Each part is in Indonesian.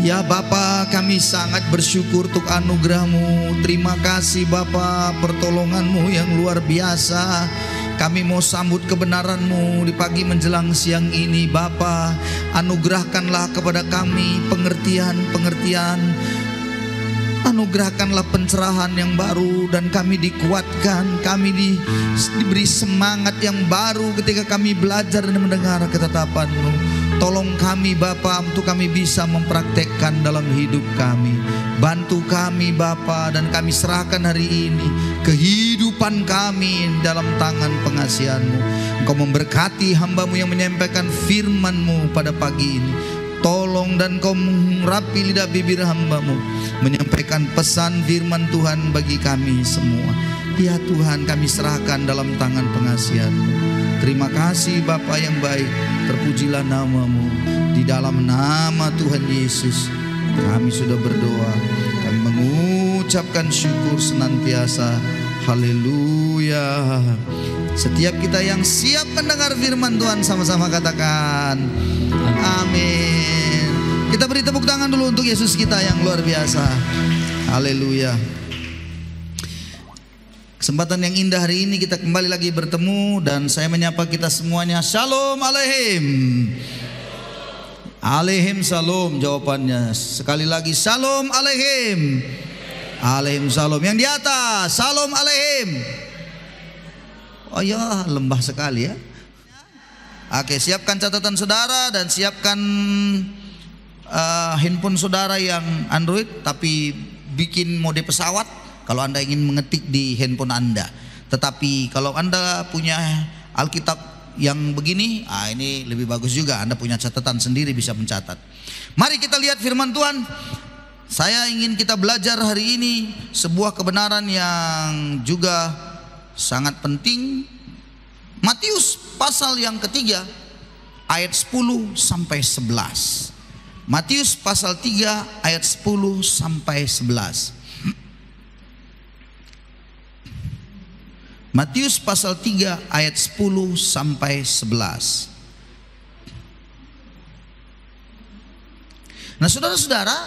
Ya Bapa, kami sangat bersyukur untuk anugerah-Mu. Terima kasih Bapa, pertolongan-Mu yang luar biasa. Kami mau sambut kebenaran-Mu di pagi menjelang siang ini Bapa. Anugerahkanlah kepada kami pengertian-pengertian. Anugerahkanlah pencerahan yang baru dan kami dikuatkan, kami diberi semangat yang baru ketika kami belajar dan mendengar ketetapan-Mu. Tolong kami Bapa untuk kami bisa mempraktekkan dalam hidup kami. Bantu kami Bapa, dan kami serahkan hari ini kehidupan kami dalam tangan pengasihan-Mu. Engkau memberkati hamba-Mu yang menyampaikan firman-Mu pada pagi ini. Tolong dan Kau mengurapi lidah bibir hamba-Mu, menyampaikan pesan firman Tuhan bagi kami semua. Ya Tuhan, kami serahkan dalam tangan pengasihan-Mu. Terima kasih Bapa yang baik, terpujilah nama-Mu. Di dalam nama Tuhan Yesus kami sudah berdoa. Kami mengucapkan syukur senantiasa. Haleluya. Setiap kita yang siap mendengar firman Tuhan sama-sama katakan amin. Kita beri tepuk tangan dulu untuk Yesus kita yang luar biasa. Haleluya. Kesempatan yang indah hari ini kita kembali lagi bertemu, dan saya menyapa kita semuanya. Shalom aleihim. Aleihim salam jawabannya. Sekali lagi shalom aleihim. Aleihim salam. Yang di atas shalom aleihim. Oh ya, lembah sekali ya. Oke, siapkan catatan saudara dan siapkan handphone saudara yang Android tapi bikin mode pesawat kalau Anda ingin mengetik di handphone Anda. Tetapi kalau Anda punya Alkitab yang begini, ini lebih bagus juga. Anda punya catatan sendiri, bisa mencatat. Mari kita lihat firman Tuhan. Saya ingin kita belajar hari ini sebuah kebenaran yang juga sangat penting. Matius pasal yang ketiga ayat 10 sampai 11. Matius pasal 3 ayat 10 sampai 11. Matius pasal 3 ayat 10 sampai 11. Nah saudara-saudara,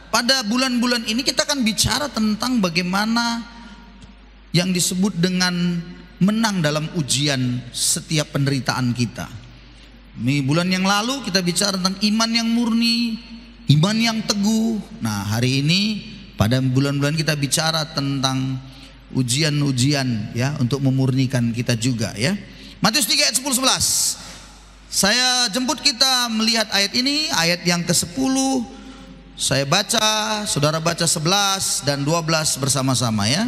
pada bulan-bulan ini kita akan bicara tentang bagaimana yang disebut dengan menang dalam ujian setiap penderitaan kita. Di bulan yang lalu kita bicara tentang iman yang murni, iman yang teguh. Nah hari ini pada bulan-bulan kita bicara tentang ujian-ujian ya, untuk memurnikan kita juga ya. Matius 3 ayat 10 11. Saya jemput kita melihat ayat ini, ayat yang ke-10. Saya baca, saudara baca 11 dan 12 bersama-sama ya.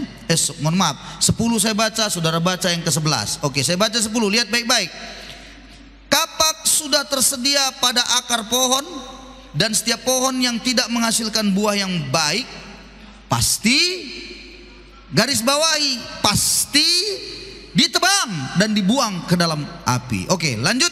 Mohon maaf, 10 saya baca, saudara baca yang ke-11. Oke, saya baca 10, lihat baik-baik. Kapak sudah tersedia pada akar pohon, dan setiap pohon yang tidak menghasilkan buah yang baik pasti, garis bawahi, pasti ditebang dan dibuang ke dalam api. Oke, lanjut.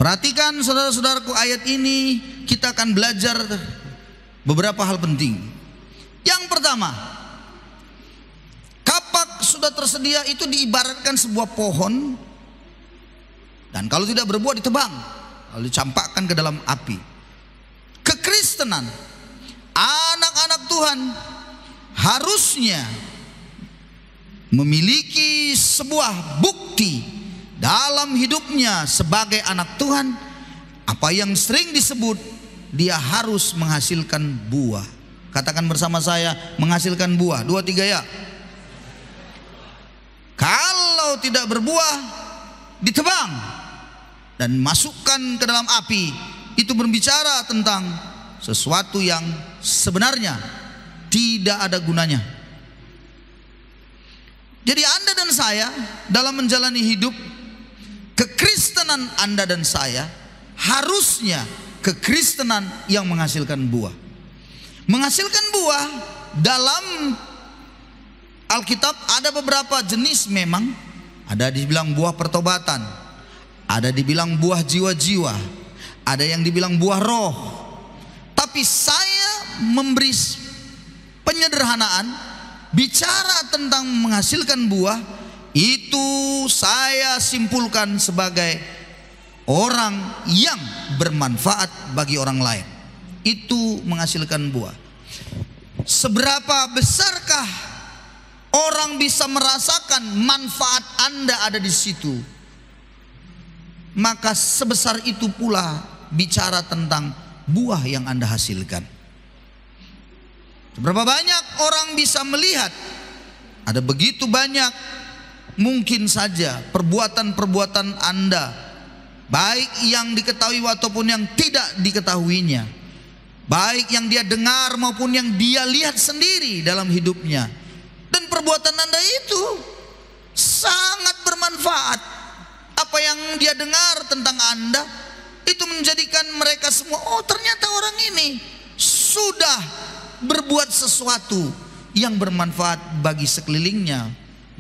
Perhatikan saudara-saudaraku, ayat ini kita akan belajar beberapa hal penting. Yang pertama, kapak sudah tersedia itu diibaratkan sebuah pohon, dan kalau tidak berbuah ditebang lalu dicampakkan ke dalam api. Kekristenan, anak-anak Tuhan harusnya memiliki sebuah bukti dalam hidupnya sebagai anak Tuhan, apa yang sering disebut dia harus menghasilkan buah. Katakan bersama saya, menghasilkan buah. 2, 3 ya. Kalau tidak berbuah, ditebang dan masukkan ke dalam api. Itu berbicara tentang sesuatu yang sebenarnya tidak ada gunanya. Jadi Anda dan saya dalam menjalani hidup, kekristenan Anda dan saya harusnya kekristenan yang menghasilkan buah. Menghasilkan buah dalam Alkitab ada beberapa jenis memang. Ada dibilang buah pertobatan, ada dibilang buah jiwa-jiwa, ada yang dibilang buah roh. Tapi saya memberi penyederhanaan, bicara tentang menghasilkan buah, itu saya simpulkan sebagai orang yang bermanfaat bagi orang lain. Itu menghasilkan buah. Seberapa besarkah orang bisa merasakan manfaat Anda ada di situ, maka sebesar itu pula bicara tentang buah yang Anda hasilkan. Seberapa banyak orang bisa melihat, ada begitu banyak mungkin saja perbuatan-perbuatan Anda, baik yang diketahui ataupun yang tidak diketahuinya, baik yang dia dengar maupun yang dia lihat sendiri dalam hidupnya. Dan perbuatan Anda itu sangat bermanfaat. Apa yang dia dengar tentang Anda itu menjadikan mereka semua, oh ternyata orang ini sudah berbuat sesuatu yang bermanfaat bagi sekelilingnya,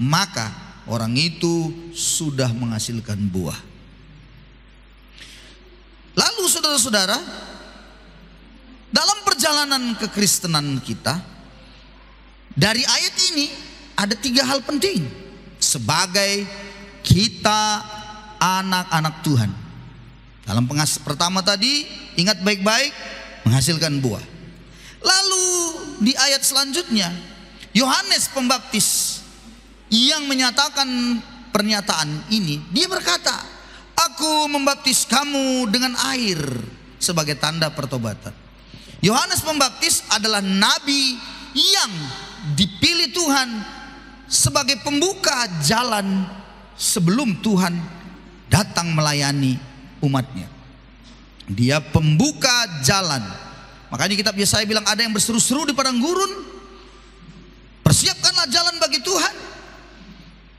maka orang itu sudah menghasilkan buah. Lalu saudara-saudara, dalam perjalanan kekristenan kita, dari ayat ini ada 3 hal penting sebagai kita anak-anak Tuhan. Dalam pertama tadi, ingat baik-baik, menghasilkan buah. Lalu di ayat selanjutnya, Yohanes Pembaptis yang menyatakan pernyataan ini, dia berkata, aku membaptis kamu dengan air sebagai tanda pertobatan. Yohanes Pembaptis adalah nabi yang dipilih Tuhan sebagai pembuka jalan sebelum Tuhan datang melayani umatnya. Dia pembuka jalan. Makanya kitab Yesaya bilang, ada yang berseru-seru di padang gurun, persiapkanlah jalan bagi Tuhan.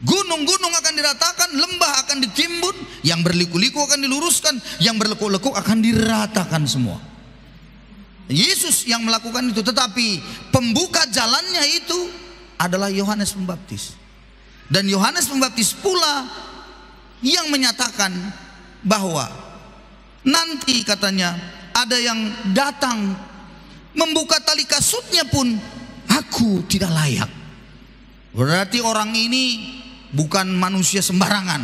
Gunung-gunung akan diratakan, lembah akan ditimbun, yang berliku-liku akan diluruskan, yang berlekuk-lekuk akan diratakan semua. Yesus yang melakukan itu, tetapi pembuka jalannya itu adalah Yohanes Pembaptis. Dan Yohanes Pembaptis pula yang menyatakan bahwa nanti katanya ada yang datang membuka tali kasutnya pun aku tidak layak. Berarti orang ini bukan manusia sembarangan.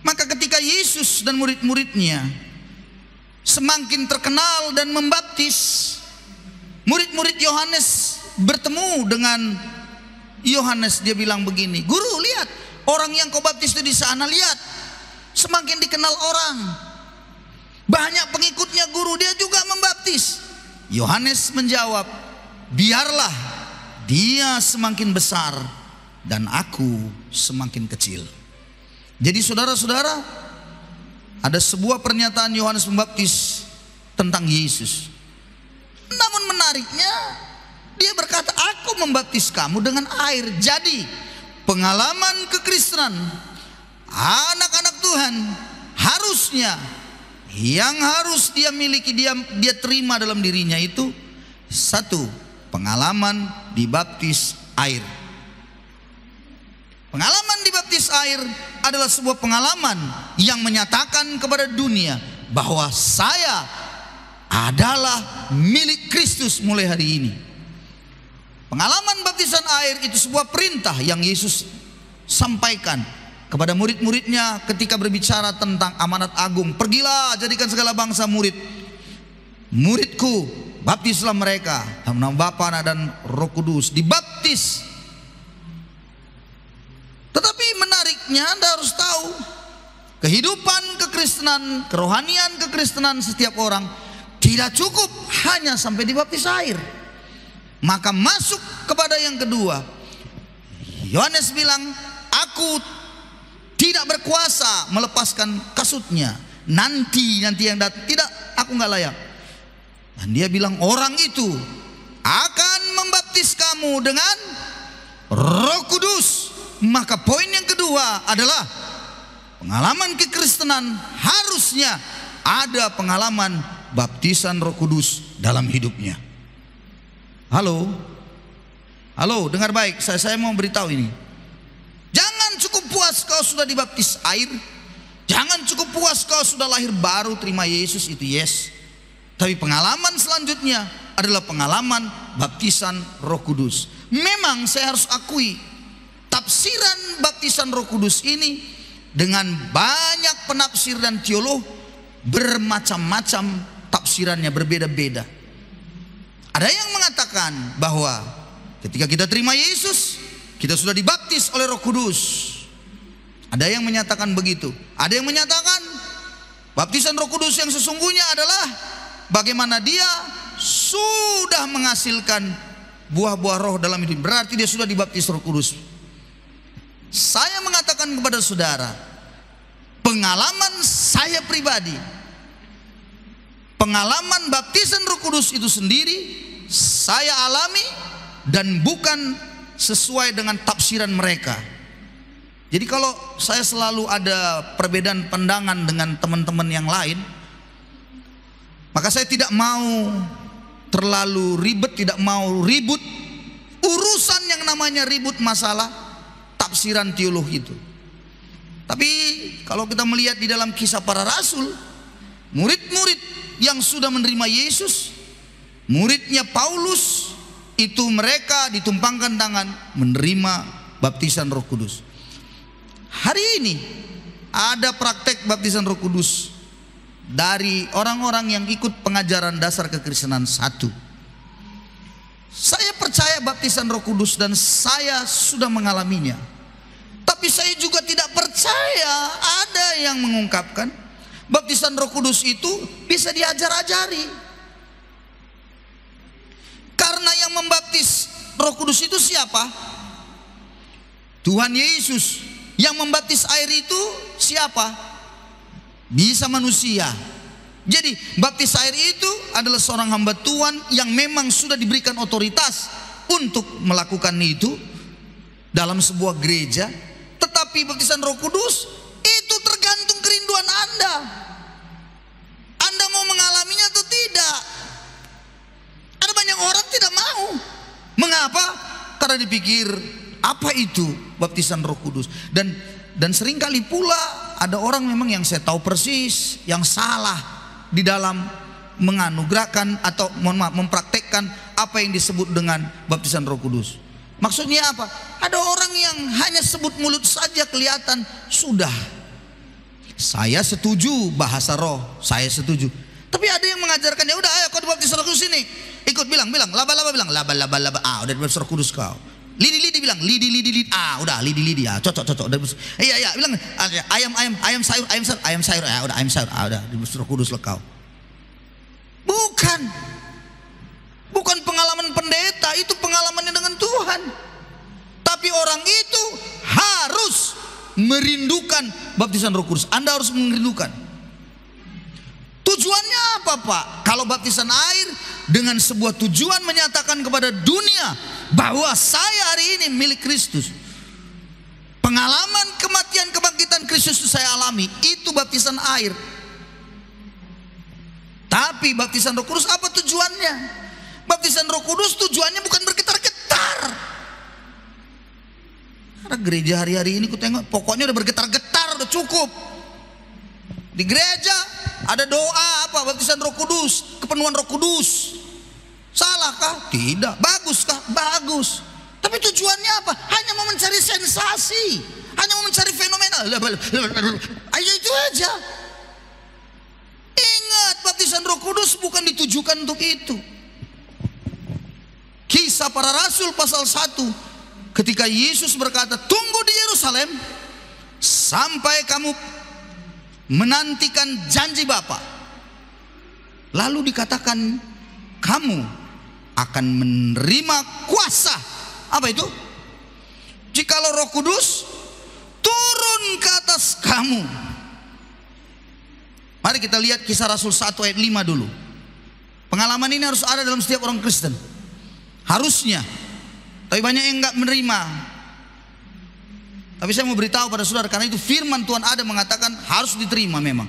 Maka ketika Yesus dan murid-muridnya semakin terkenal dan membaptis, murid-murid Yohanes bertemu dengan Yohanes. Dia bilang begini, guru lihat, orang yang kau baptis itu di sana, lihat, semakin dikenal orang, banyak pengikutnya guru, dia juga membaptis. Yohanes menjawab, biarlah dia semakin besar dan aku semakin kecil. Jadi saudara-saudara, ada sebuah pernyataan Yohanes Pembaptis tentang Yesus. Namun menariknya, dia berkata, aku membaptis kamu dengan air. Jadi pengalaman kekristenan anak-anak Tuhan harusnya, yang harus dia miliki, dia terima dalam dirinya itu, satu, pengalaman dibaptis air. Pengalaman dibaptis air adalah sebuah pengalaman yang menyatakan kepada dunia bahwa saya adalah milik Kristus mulai hari ini. Pengalaman baptisan air itu sebuah perintah yang Yesus sampaikan kepada murid-muridnya ketika berbicara tentang amanat agung. Pergilah, jadikan segala bangsa murid. Muridku, baptislah mereka dalam nama Bapa, Anak dan Roh Kudus. Dibaptis. Tetapi menariknya, Anda harus tahu, kehidupan kekristenan, kerohanian kekristenan setiap orang tidak cukup hanya sampai dibaptis air. Maka masuk kepada yang kedua. Yohanes bilang, aku tidak berkuasa melepaskan kasutnya. Nanti yang datang, tidak, aku nggak layak. Dan dia bilang, orang itu akan membaptis kamu dengan Roh Kudus. Maka poin yang kedua adalah pengalaman kekristenan harusnya ada pengalaman baptisan Roh Kudus dalam hidupnya. Halo, dengar baik, saya mau beritahu ini. Jangan cukup puas kau sudah dibaptis air, Jangan cukup puas kau sudah lahir baru terima Yesus, itu yes. Tapi pengalaman selanjutnya adalah pengalaman baptisan Roh Kudus. Memang saya harus akui, tafsiran baptisan Roh Kudus ini dengan banyak penafsir dan teolog bermacam-macam tafsirannya, berbeda-beda. Ada yang mengatakan bahwa ketika kita terima Yesus, kita sudah dibaptis oleh Roh Kudus. Ada yang menyatakan begitu. Ada yang menyatakan baptisan Roh Kudus yang sesungguhnya adalah bagaimana dia sudah menghasilkan buah-buah roh dalam hidup. Berarti dia sudah dibaptis Roh Kudus. Saya mengatakan kepada saudara, pengalaman saya pribadi, pengalaman baptisan Roh Kudus itu sendiri saya alami dan bukan sesuai dengan tafsiran mereka. Jadi kalau saya selalu ada perbedaan pandangan dengan teman-teman yang lain, maka saya tidak mau terlalu ribet, tidak mau ribut urusan yang namanya ribut masalah tafsiran teologi itu. Tapi kalau kita melihat di dalam Kisah Para Rasul, murid-murid yang sudah menerima Yesus, muridnya Paulus, itu mereka ditumpangkan tangan menerima baptisan Roh Kudus. Hari ini ada praktek baptisan Roh Kudus dari orang-orang yang ikut pengajaran dasar kekristenan 1. Saya percaya baptisan Roh Kudus dan saya sudah mengalaminya. Tapi saya juga tidak percaya ada yang mengungkapkan baptisan Roh Kudus itu bisa diajar-ajari. Karena yang membaptis Roh Kudus itu siapa? Tuhan Yesus. Yang membaptis air itu siapa? Bisa manusia. Jadi baptis air itu adalah seorang hamba Tuhan yang memang sudah diberikan otoritas untuk melakukan itu dalam sebuah gereja. Tetapi baptisan Roh Kudus itu tergantung kerinduan Anda. Anda mau mengalaminya atau tidak? Ada banyak orang tidak mau. Mengapa? Karena dipikir apa itu baptisan Roh Kudus? Dan seringkali pula ada orang memang yang saya tahu persis yang salah di dalam menganugerahkan atau mempraktekkan apa yang disebut dengan baptisan Roh Kudus. Maksudnya apa? Ada orang yang hanya sebut mulut saja kelihatan sudah. Saya setuju bahasa roh, saya setuju. Tapi ada yang mengajarkan, ya udah ayo kau dibaptis Roh Kudus ini. Ikut bilang laba-laba bilang laba-laba. Ah, udah dibaptis Roh Kudus kau. Lidi bilang lidi. Ah, udah lidi. Ah, cocok. Iya bilang ayam sayur. Ah, udah ayam sayur. Ah, udah dibaptis Roh Kudus kau. Bukan pengalaman pendeta, itu pengalamannya dengan Tuhan. Tapi orang itu harus merindukan baptisan Roh Kudus. Anda harus merindukan. Tujuannya apa, Pak? Kalau baptisan air dengan sebuah tujuan menyatakan kepada dunia bahwa saya hari ini milik Kristus. Pengalaman kematian kebangkitan Kristus itu saya alami, itu baptisan air. Tapi baptisan Roh Kudus apa tujuannya? Baptisan Roh Kudus tujuannya bukan bergetar-getar. Karena gereja hari-hari ini ku tengok pokoknya udah bergetar-getar, udah cukup. Di gereja ada doa apa? Baptisan Roh Kudus, kepenuhan Roh Kudus. Salahkah? Tidak. Baguskah? Bagus. Tapi tujuannya apa? Hanya mau mencari sensasi, hanya mau mencari fenomena. Ayo itu aja. Ingat, baptisan Roh Kudus bukan ditujukan untuk itu. Kisah Para Rasul pasal 1, ketika Yesus berkata, tunggu di Yerusalem sampai kamu menantikan janji Bapa. Lalu dikatakan kamu akan menerima kuasa. Apa itu? Jikalau Roh Kudus turun ke atas kamu. Mari kita lihat Kisah Rasul 1 ayat 5 dulu. Pengalaman ini harus ada dalam setiap orang Kristen. Harusnya. Tapi banyak yang enggak menerima. Tapi saya mau beritahu pada saudara, karena itu firman Tuhan ada mengatakan harus diterima memang.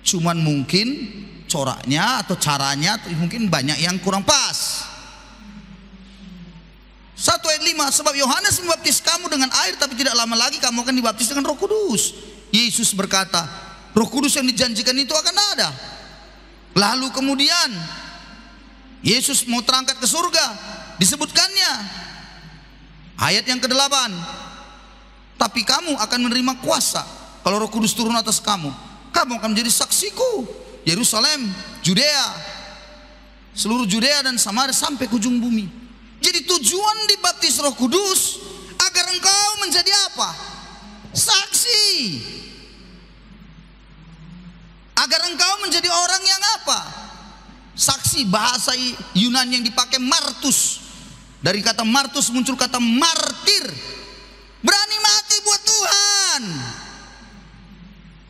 Cuman mungkin coraknya atau caranya mungkin banyak yang kurang pas. 1 ayat 5, sebab Yohanes membaptis kamu dengan air, tapi tidak lama lagi kamu akan dibaptis dengan Roh Kudus. Yesus berkata, Roh Kudus yang dijanjikan itu akan ada. Lalu kemudian Yesus mau terangkat ke surga, disebutkannya ayat yang ke-8, tapi kamu akan menerima kuasa kalau Roh Kudus turun atas kamu. Kamu akan menjadi saksiku, Yerusalem, Judea, seluruh Judea dan Samaria sampai ke ujung bumi. Jadi tujuan dibaptis Roh Kudus agar engkau menjadi apa? Saksi. Agar engkau menjadi orang yang apa? Saksi. Bahasa Yunani yang dipakai martus. Dari kata martus muncul kata martir. Berani mati buat Tuhan.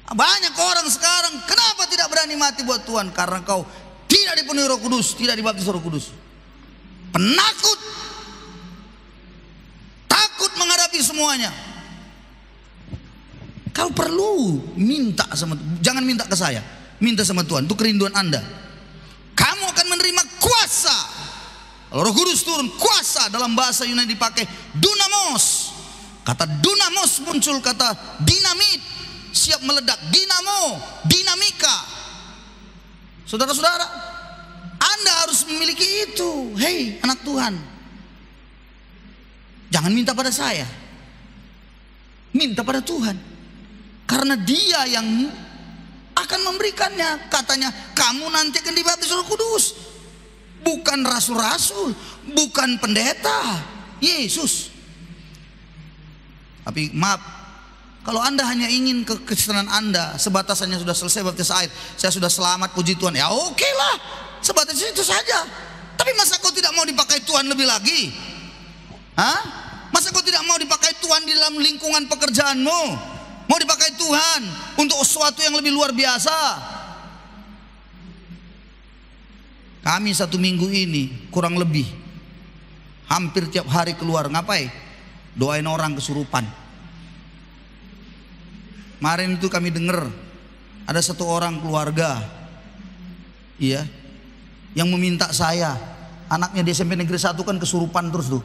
Banyak orang sekarang kenapa tidak berani mati buat Tuhan? Karena kau tidak dipenuhi Roh Kudus, tidak dibaptis Roh Kudus. Penakut, takut menghadapi semuanya. Kau perlu minta sama, jangan minta ke saya, minta sama Tuhan. Itu kerinduan Anda. Kamu akan menerima kuasa. Kalau Roh Kudus turun, kuasa dalam bahasa Yunani dipakai dunamos. Kata dunamos muncul kata dinamit, siap meledak. Dinamo, dinamika. Saudara-saudara, Anda harus memiliki itu. Hei anak Tuhan, jangan minta pada saya, minta pada Tuhan. Karena Dia yang akan memberikannya. Katanya kamu nanti akan dibaptis Roh Kudus. Bukan rasul-rasul, bukan pendeta, Yesus. Tapi maaf, kalau Anda hanya ingin kekristenan Anda sebatasannya sudah selesai baptis air, saya sudah selamat puji Tuhan, ya oke lah, sebatas itu saja. Tapi masa kau tidak mau dipakai Tuhan lebih lagi? Hah? Masa kau tidak mau dipakai Tuhan di dalam lingkungan pekerjaanmu? Mau dipakai Tuhan untuk sesuatu yang lebih luar biasa? Kami 1 minggu ini kurang lebih hampir tiap hari keluar. Ngapain? Doain orang kesurupan. Kemarin itu kami dengar ada 1 orang keluarga, iya, yang meminta saya, anaknya di SMP Negeri 1 kan kesurupan terus tuh.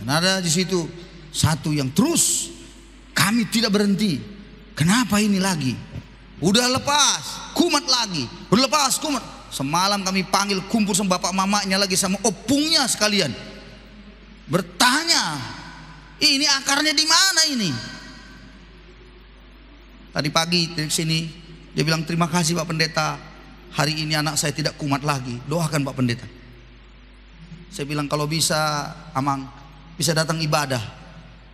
Dan ada di situ 1 yang terus kami tidak berhenti. Kenapa ini lagi? Udah lepas, kumat lagi. Udah lepas, kumat. Semalam kami panggil kumpul sama bapak mamanya lagi sama opungnya sekalian. Bertanya, ini akarnya di mana ini? Tadi pagi dari sini dia bilang, terima kasih Pak Pendeta, hari ini anak saya tidak kumat lagi. Doakan Pak Pendeta. Saya bilang kalau bisa Amang bisa datang ibadah.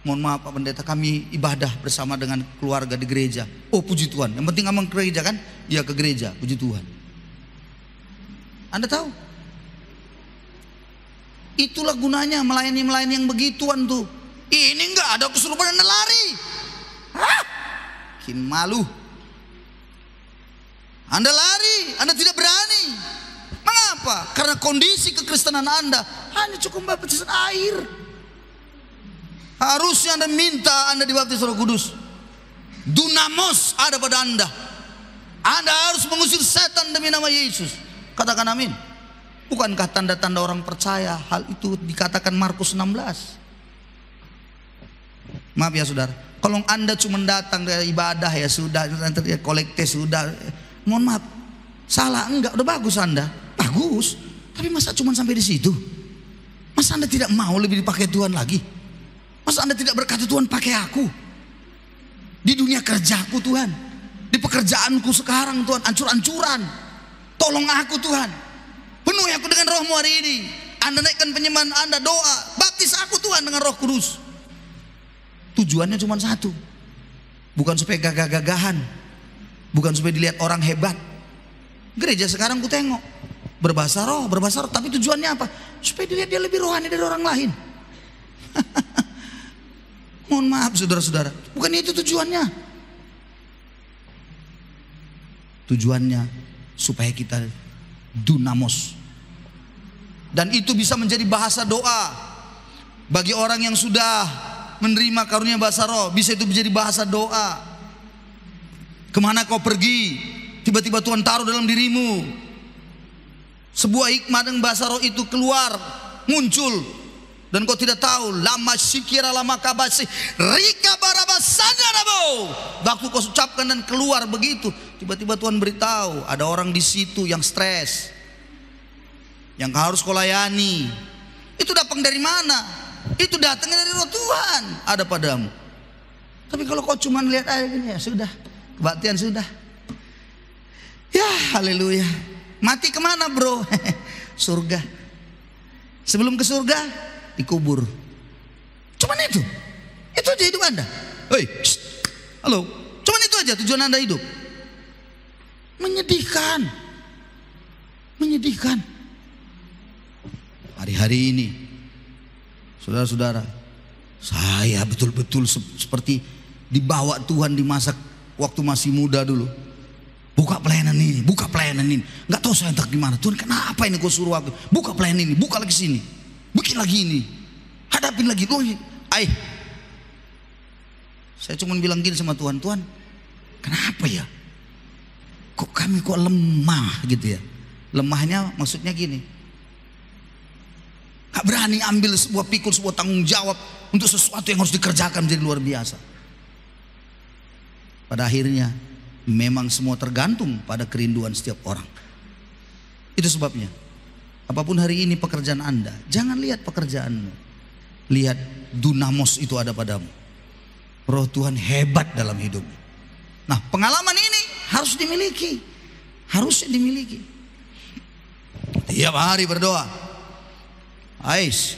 Mohon maaf Pak Pendeta, kami ibadah bersama dengan keluarga di gereja. Oh puji Tuhan, yang penting Amang ke gereja kan? Ya ke gereja, puji Tuhan. Anda tahu? Itulah gunanya melayani yang begituan tuh. Ini enggak ada kesurupan Anda lari. Hah? Bikin malu. Anda lari, Anda tidak berani. Mengapa? Karena kondisi kekristenan Anda hanya cukup baptisan air. Harusnya Anda minta Anda dibaptis Roh Kudus. Dunamos ada pada Anda. Anda harus mengusir setan demi nama Yesus. Katakan amin. Bukankah tanda-tanda orang percaya hal itu dikatakan Markus 16? Maaf ya saudara, kalau Anda cuma datang dari ibadah ya sudah, nanti kolekte sudah, mohon maaf, salah enggak, udah bagus Anda, bagus. Tapi masa cuma sampai di situ? Masa Anda tidak mau lebih dipakai Tuhan lagi? Masa Anda tidak berkata Tuhan pakai aku di dunia kerjaku Tuhan, di pekerjaanku sekarang Tuhan, ancur-ancuran, tolong aku Tuhan, penuhi aku dengan Roh-Mu hari ini. Anda naikkan penyembahan Anda, doa, baptis aku Tuhan dengan Roh Kudus. Tujuannya cuma satu, bukan supaya gagah-gagahan, bukan supaya dilihat orang hebat. Gereja sekarang ku tengok berbahasa roh, tapi tujuannya apa? Supaya dilihat dia lebih rohani dari orang lain. Mohon maaf saudara-saudara, bukan itu tujuannya. Tujuannya supaya kita dunamos. Dan itu bisa menjadi bahasa doa bagi orang yang sudah menerima karunia bahasa roh. Bisa itu menjadi bahasa doa. Kemana kau pergi, tiba-tiba Tuhan taruh dalam dirimu sebuah hikmat dengan bahasa roh itu keluar, muncul. Dan kau tidak tahu, lama sikira lama kabasi rika barabasa Waktu kau ucapkan dan keluar begitu, tiba-tiba Tuhan beritahu ada orang di situ yang stres, yang harus kau layani. Itu datang dari mana? Itu datangnya dari Roh Tuhan ada padamu. Tapi kalau kau cuma lihat aja gini, ya sudah, kebaktian sudah. Ya haleluya. Mati kemana bro? Surga. Sebelum ke surga dikubur. Cuman itu aja hidup Anda. Hei, halo, cuman itu aja tujuan Anda hidup. Menyedihkan. Menyedihkan. Hari-hari ini, saudara-saudara, saya betul-betul seperti dibawa Tuhan di masa waktu masih muda dulu. Buka pelayanan ini, buka pelayanan ini. Nggak tahu saya entah gimana. Tuhan kenapa ini kau suruh aku? Buka pelayanan ini, buka lagi sini, bikin lagi ini, hadapin lagi. Saya cuma bilang gini sama Tuhan, Tuhan, kenapa ya? Kok lemah gitu ya? Lemahnya maksudnya gini, gak berani ambil sebuah pikul, sebuah tanggung jawab untuk sesuatu yang harus dikerjakan menjadi luar biasa. Pada akhirnya memang semua tergantung pada kerinduan setiap orang. Itu sebabnya apapun hari ini pekerjaan Anda, jangan lihat pekerjaanmu, lihat dunamos itu ada padamu. Roh Tuhan hebat dalam hidupmu. Nah, pengalaman ini harus dimiliki, harus dimiliki. Tiap hari berdoa, Ais,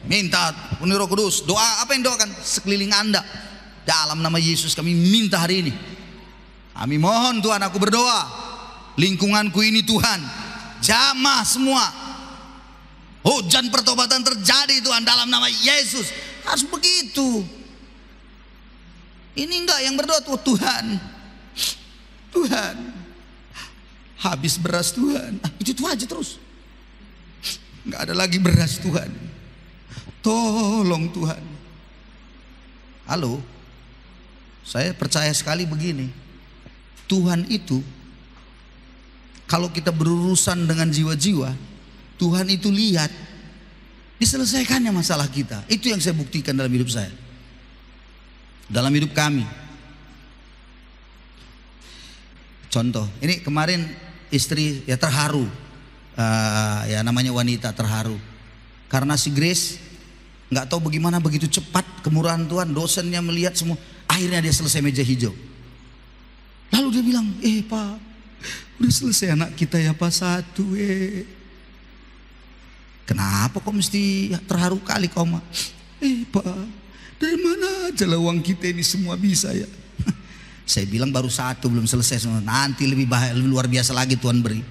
minta penuh Roh Kudus. Doa apa yang doakan? Sekeliling Anda, dalam nama Yesus kami minta hari ini. Kami mohon Tuhan, aku berdoa, lingkunganku ini Tuhan, jamah semua. Hujan pertobatan terjadi Tuhan dalam nama Yesus. Harus begitu. Ini enggak yang berdoa Tuhan, Tuhan, habis beras Tuhan. Itu aja terus. Enggak ada lagi beras Tuhan. Tolong Tuhan. Halo, saya percaya sekali begini. Tuhan itu, kalau kita berurusan dengan jiwa-jiwa, Tuhan itu lihat, diselesaikannya masalah kita. Itu yang saya buktikan dalam hidup saya, dalam hidup kami. Contoh, ini kemarin istri ya terharu, ya namanya wanita terharu, karena si Grace nggak tahu bagaimana begitu cepat kemurahan Tuhan, dosennya melihat semua, akhirnya dia selesai meja hijau. Lalu dia bilang, Pak, udah selesai anak kita ya Pak satu. Kenapa kok mesti terharu kali kau Mak? Pak, dari mana aja lah uang kita ini semua bisa ya? Saya bilang baru satu belum selesai semua. Nanti lebih bahaya, lebih luar biasa lagi Tuhan beri.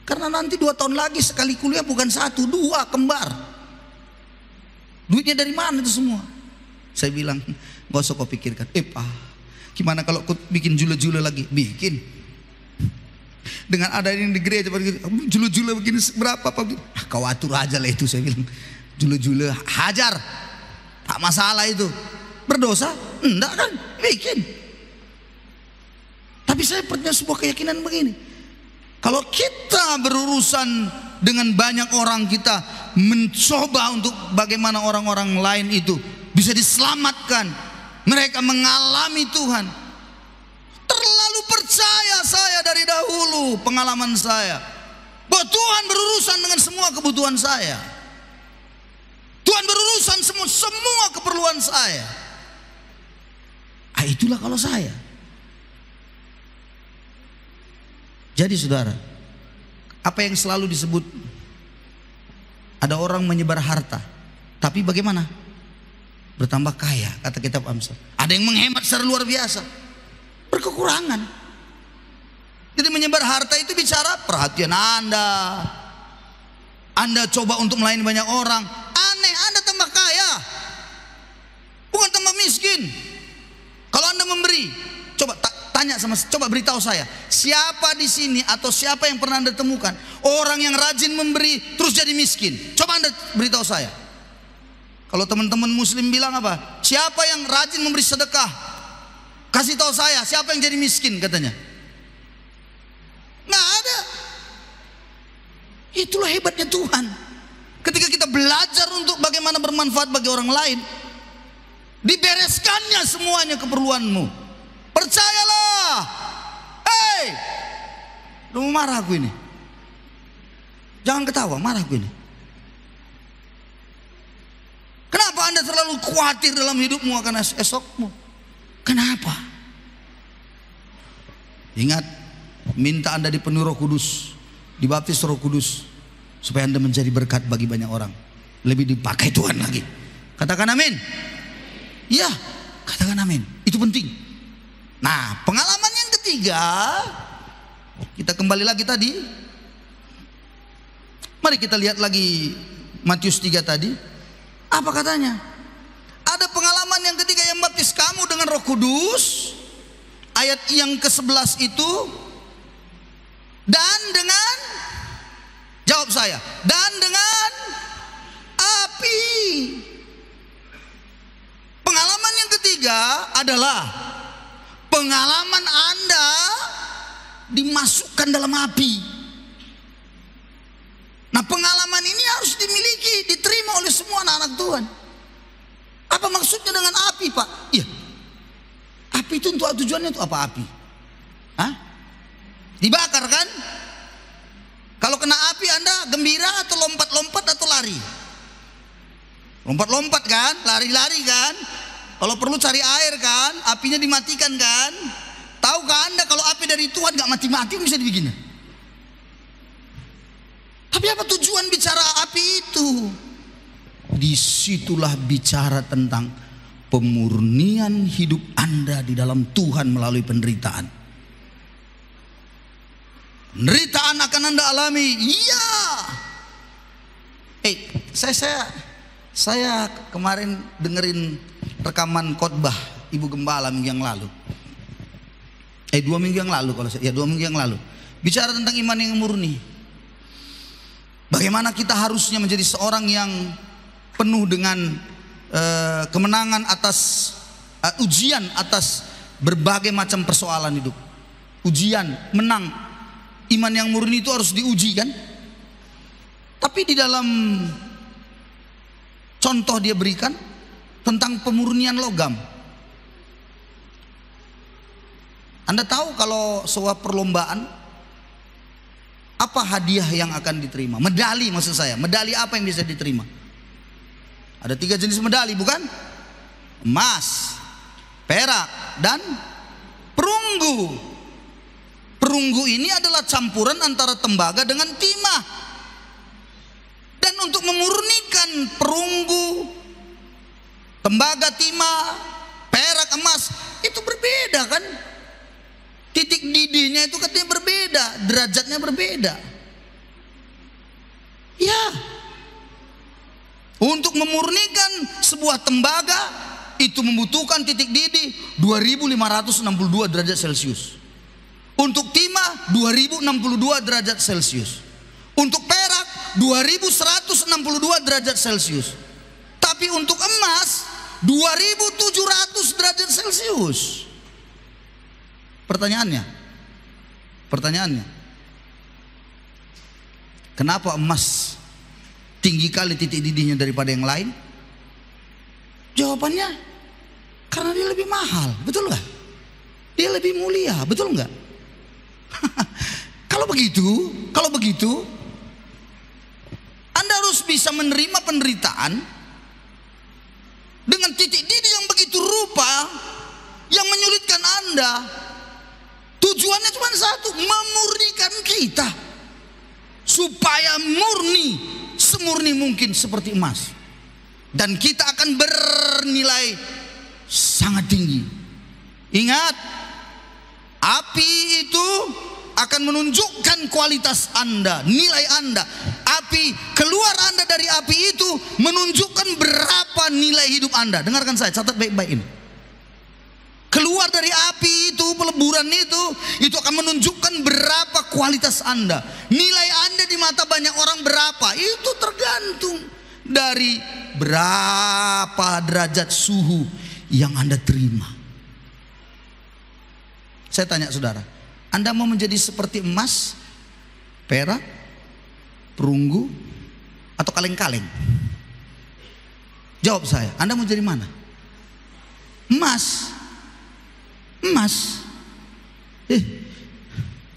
Karena nanti 2 tahun lagi sekali kuliah bukan 1, 2 kembar. Duitnya dari mana itu semua? Saya bilang gak usah kau pikirkan. Pak, gimana kalau kau bikin jule-jule lagi? Bikin. Dengan ada ini di gereja, jule-jule begini berapa Pak? Kau atur aja lah itu, saya bilang. Jule-jule hajar, tak masalah itu. Berdosa? Enggak kan? Bikin. Tapi saya punya sebuah keyakinan begini, kalau kita berurusan dengan banyak orang, kita mencoba untuk bagaimana orang-orang lain itu bisa diselamatkan, mereka mengalami Tuhan. Terlalu percaya saya dari dahulu, pengalaman saya, bahwa Tuhan berurusan dengan semua kebutuhan saya. Tuhan berurusan semua keperluan saya. Itulah kalau saya. Jadi saudara, apa yang selalu disebut, ada orang menyebar harta, tapi bagaimana? Bertambah kaya, kata kitab Amsal. Ada yang menghemat secara luar biasa, berkekurangan. Jadi menyebar harta itu bicara perhatian Anda. Anda coba untuk melayani banyak orang. Aneh, Anda tambah kaya, bukan tambah miskin. Kalau Anda memberi, coba coba beritahu saya, siapa di sini atau siapa yang pernah Anda temukan orang yang rajin memberi terus jadi miskin? Coba Anda beritahu saya. Kalau teman-teman muslim bilang apa? Siapa yang rajin memberi sedekah? Kasih tahu saya, siapa yang jadi miskin katanya? Nggak ada. Itulah hebatnya Tuhan. Ketika kita belajar untuk bagaimana bermanfaat bagi orang lain, Dibereskannya semuanya keperluanmu. Percayalah. Hei, lu marah aku ini. Jangan ketawa, marah aku ini. Kenapa Anda terlalu khawatir dalam hidupmu akan esokmu? Kenapa? Ingat, minta Anda dipenuhi Roh Kudus, dibaptis Roh Kudus, supaya Anda menjadi berkat bagi banyak orang. Lebih dipakai Tuhan lagi. Katakan amin. Ya, katakan amin. Itu penting. Nah, pengalaman yang ketiga, kita kembali lagi tadi. Mari kita lihat lagi Matius 3 tadi. Apa katanya? Ada pengalaman yang ketiga yang baptis kamu dengan Roh Kudus. Ayat yang ke-11 itu. Dan dengan, jawab saya, dan dengan api. Pengalaman yang ketiga adalah pengalaman Anda dimasukkan dalam api. Nah, pengalaman ini harus dimiliki, diterima oleh semua anak-anak Tuhan. Apa maksudnya dengan api, Pak? Iya. Api itu untuk tujuannya itu apa api? Hah? Dibakar kan? Kalau kena api Anda gembira atau lompat-lompat atau lari? Lompat-lompat kan? Lari-lari kan? Kalau perlu cari air kan? Apinya dimatikan kan? Tahukah Anda kalau api dari Tuhan gak mati-mati bisa begini? Tapi apa tujuan bicara api itu? Disitulah bicara tentang pemurnian hidup Anda di dalam Tuhan melalui penderitaan. Penderitaan akan Anda alami. Iya. Saya kemarin dengerin rekaman khotbah Ibu Gembala minggu yang lalu. 2 minggu yang lalu kalau saya, 2 minggu yang lalu. Bicara tentang iman yang murni. Bagaimana kita harusnya menjadi seorang yang penuh dengan kemenangan atas ujian atas berbagai macam persoalan hidup. Ujian, menang. Iman yang murni itu harus diuji kan? Tapi di dalam contoh dia berikan tentang pemurnian logam. Anda tahu kalau sebuah perlombaan, apa hadiah yang akan diterima? Medali maksud saya. Medali apa yang bisa diterima? Ada 3 jenis medali bukan? Emas, perak, dan perunggu. Perunggu ini adalah campuran antara tembaga dengan timah. Dan untuk memurnikan perunggu, tembaga, timah, perak, emas, itu berbeda kan? Titik didihnya itu katanya berbeda, derajatnya berbeda. Ya. Untuk memurnikan sebuah tembaga itu membutuhkan titik didih 2562 derajat Celcius. Untuk timah 2062 derajat Celcius. Untuk perak 2162 derajat Celcius. Tapi untuk emas 2700 derajat Celcius. Pertanyaannya, kenapa emas tinggi kali titik didihnya daripada yang lain? Jawabannya, karena dia lebih mahal, betul nggak? Dia lebih mulia, betul nggak? Kalau begitu, Anda harus bisa menerima penderitaan dengan titik didih yang begitu rupa, yang menyulitkan Anda. Tujuannya cuma satu, memurnikan kita supaya murni, semurni mungkin seperti emas. Dan kita akan bernilai sangat tinggi. Ingat, api itu akan menunjukkan kualitas Anda, nilai Anda. Api, keluar Anda dari api itu menunjukkan berapa nilai hidup Anda. Dengarkan saya, catat baik-baik ini. Keluar dari api itu, peleburan itu akan menunjukkan berapa kualitas Anda. Nilai Anda di mata banyak orang berapa? Itu tergantung dari berapa derajat suhu yang Anda terima. Saya tanya saudara, Anda mau menjadi seperti emas, perak, perunggu, atau kaleng-kaleng? Jawab saya, Anda mau jadi mana? Emas. Emas.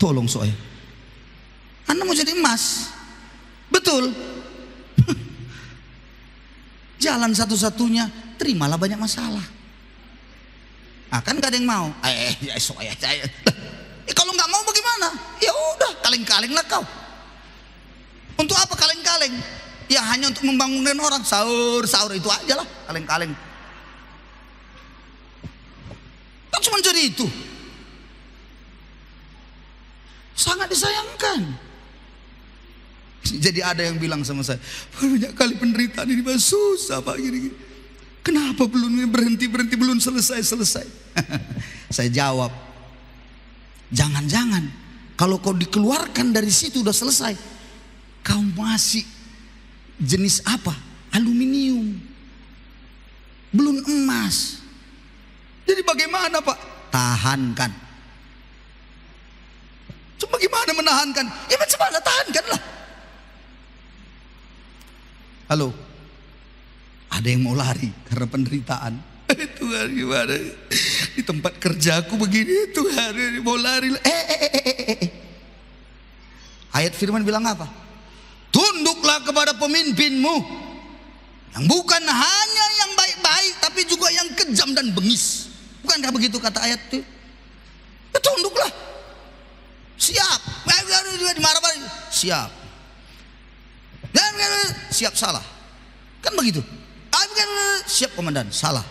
Tolong soalnya. Anda mau jadi emas. Betul. Jalan satu-satunya, terimalah banyak masalah. Kan gak ada yang mau. Kalau nggak mau bagaimana? Ya udah, kaleng-kalenglah kau. Untuk apa kaleng-kaleng? Ya hanya untuk membangunkan orang. Sahur itu aja lah, kaleng-kaleng. Kan cuma jadi itu. Sangat disayangkan. Jadi ada yang bilang sama saya, banyak kali penderitaan ini susah Pak gini-gini. Kenapa belum berhenti belum selesai? Saya jawab, jangan-jangan kalau kau dikeluarkan dari situ udah selesai, kau masih jenis apa? Aluminium, belum emas. Jadi bagaimana Pak? Tahankan. Cuma gimana menahankan? Ya macam mana tahankan lah. Halo, ada yang mau lari karena penderitaan. Tuhan gimana? Di tempat kerjaku begini, Tuhan mau lari. Ayat firman bilang apa? Tunduklah kepada pemimpinmu, yang bukan hanya yang baik-baik, tapi juga yang kejam dan bengis. Bukankah begitu kata ayat itu? Ya, tunduklah. Siap. Dimarah-marah. Siap. Siap salah. Kan begitu. Siap komandan, salah.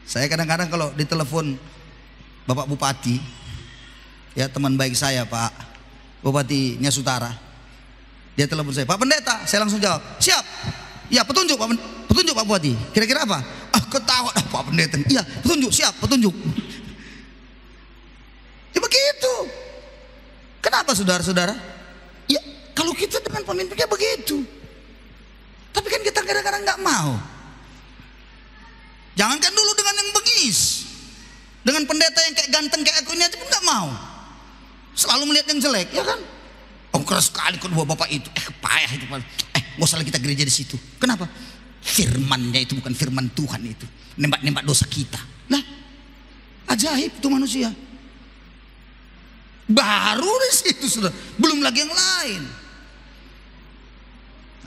Saya kadang-kadang kalau ditelepon Bapak Bupati, ya teman baik saya Pak Bupati Nyasutara, dia telepon saya, Pak Pendeta, saya langsung jawab, siap. Ya petunjuk Pak Bupati. Kira-kira apa? Ketawa dah Pak Pendeta. Iya petunjuk, siap petunjuk. Ya begitu. Kenapa saudara-saudara? Ya kalau kita dengan pemimpinnya begitu. Tapi kan kita kadang-kadang nggak mau. Jangankan dulu dengan yang bengis, dengan pendeta yang kayak ganteng kayak aku ini aja pun nggak mau. Selalu melihat yang jelek, ya kan? Oh keras sekali kedua bapak itu, payah itu, nggak usah lagi kita gereja di situ. Kenapa? Firmannya itu bukan firman Tuhan itu, nembak-nembak dosa kita. Nah, ajaib itu manusia. Baru di situ sudah, belum lagi yang lain.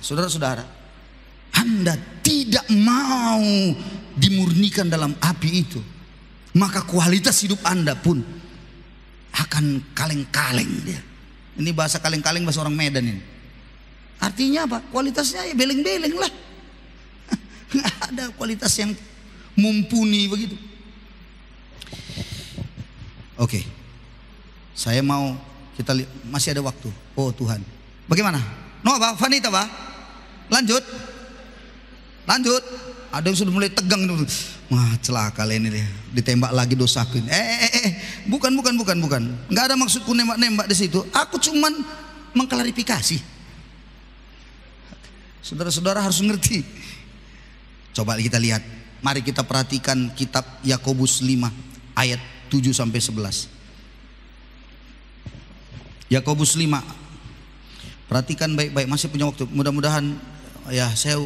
Saudara-saudara, Anda tidak mau dimurnikan dalam api itu, maka kualitas hidup Anda pun akan kaleng-kaleng dia. Ini bahasa kaleng-kaleng bahasa orang Medan ini. Artinya apa? Kualitasnya ya beleng-beleng lah. Nggak ada kualitas yang mumpuni begitu. Oke. Saya mau kita lihat, masih ada waktu. Oh Tuhan. Bagaimana? No, Pak, Vanita, Pak. Lanjut. Ada yang sudah mulai tegang. Wah, celaka ini dia. Ditembak lagi dosaku ini. Bukan. Enggak ada maksudku nembak-nembak di situ. Aku cuman mengklarifikasi. Saudara-saudara harus ngerti. Coba kita lihat. Mari kita perhatikan kitab Yakobus 5 ayat 7 sampai 11. Yakobus 5. Perhatikan baik-baik, masih punya waktu. Mudah-mudahan ya saya